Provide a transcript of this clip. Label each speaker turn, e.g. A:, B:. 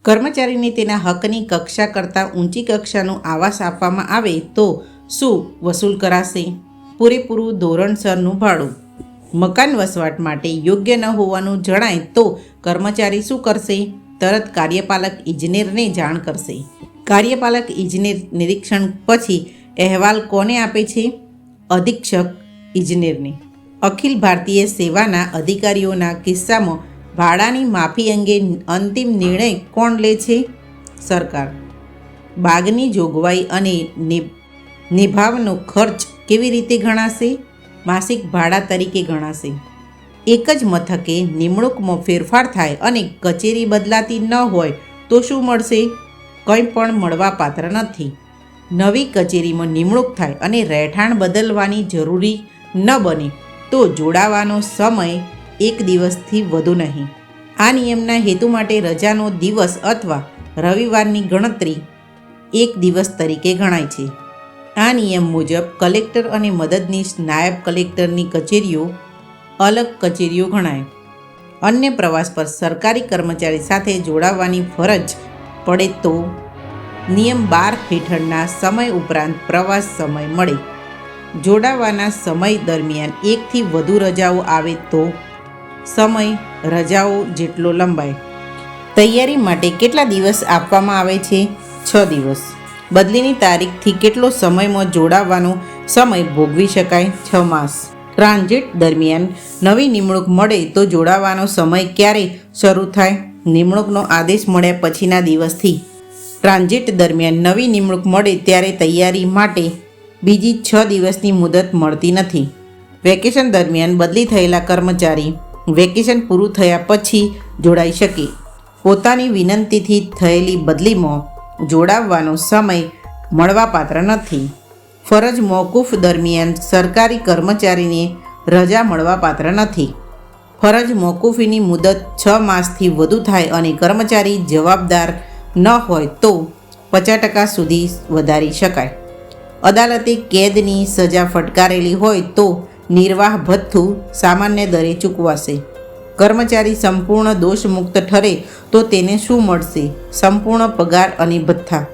A: કર્મચારીને તેના હકની કક્ષા કરતાં ઊંચી કક્ષાનું આવાસ આપવામાં આવે તો શું વસૂલ કરાશે? પૂરેપૂરું ધોરણસરનું ભાડું. મકાન વસવાટ માટે યોગ્ય ન હોવાનું જણાય તો કર્મચારી શું કરશે? તરત કાર્યપાલક ઇજનેરને જાણ કરશે. કાર્યપાલક ઇજનેર નિરીક્ષણ પછી અહેવાલ કોને આપે છે? અધિક્ષક ઇજનેરને. અખિલ ભારતીય સેવાના અધિકારીઓના કિસ્સામાં ભાડાની માફી અંગે અંતિમ નિર્ણય કોણ લે છે? સરકાર. બાગની જોગવાઈ અને નિભાવનો ખર્ચ કેવી રીતે ગણાશે? માસિક ભાડા તરીકે ગણાશે. એક જ મથકે નિમણૂકમાં ફેરફાર થાય અને કચેરી બદલાતી ન હોય તો શું મળશે? કંઈ પણ મળવાપાત્ર નથી. નવી કચેરીમાં નિમણૂક થાય અને રહેઠાણ બદલવાની જરૂરી ન બને તો જોડાવાનો સમય 1 દિવસથી વધુ નહીં. આ નિયમના હેતુ માટે રજાનો દિવસ અથવા રવિવારની ગણતરી 1 દિવસ તરીકે ગણાય છે. આ નિયમ મુજબ કલેક્ટર અને મદદનીશ નાયબ કલેક્ટરની કચેરીઓ અલગ કચેરીઓ ગણાય. અન્ય પ્રવાસ પર સરકારી કર્મચારી સાથે જોડાવાની ફરજ પડે તો નિયમ 12 હેઠળના સમય ઉપરાંત પ્રવાસ સમય મળે. જોડાવાના સમય દરમિયાન 1 થી વધુ રજાઓ આવે તો સમય રજાઓ જેટલો લંબાય. તૈયારી માટે કેટલા દિવસ આપવામાં આવે છે? 6 દિવસ. બદલીની તારીખથી કેટલો સમયમાં જોડાવાનો સમય ભોગવી શકાય? 6 માસ. ટ્રાન્ઝિટ દરમિયાન નવી નિમણૂક મળે તો જોડાવાનો સમય ક્યારે શરૂ થાય? નિમણૂકનો આદેશ મળ્યા પછીના દિવસથી. ટ્રાન્ઝિટ દરમિયાન નવી નિમણૂક મળે ત્યારે તૈયારી માટે બીજી 6 દિવસની મુદત મળતી નથી. વેકેશન દરમિયાન બદલી થયેલા કર્મચારી વેકેશન પૂરું થયા પછી જોડાઈ શકે. પોતાની વિનંતીથી થયેલી બદલીમાં જોડાવવાનો સમય મળવાપાત્ર નથી. ફરજ મોકૂફ દરમિયાન સરકારી કર્મચારીને રજા મળવાપાત્ર નથી. ફરજ મોકૂફીની મુદત 6 માસથી વધુ થાય અને કર્મચારી જવાબદાર ન હોય તો 50% સુધી વધારી શકાય. અદાલતે કેદની સજા ફટકારેલી હોય તો નિર્વાહ ભથ્થું સામાન્ય દરે ચૂકવાશે. કર્મચારી સંપૂર્ણ દોષમુક્ત ઠરે તો તેને શું મળશે? સંપૂર્ણ પગાર અને ભથ્થા.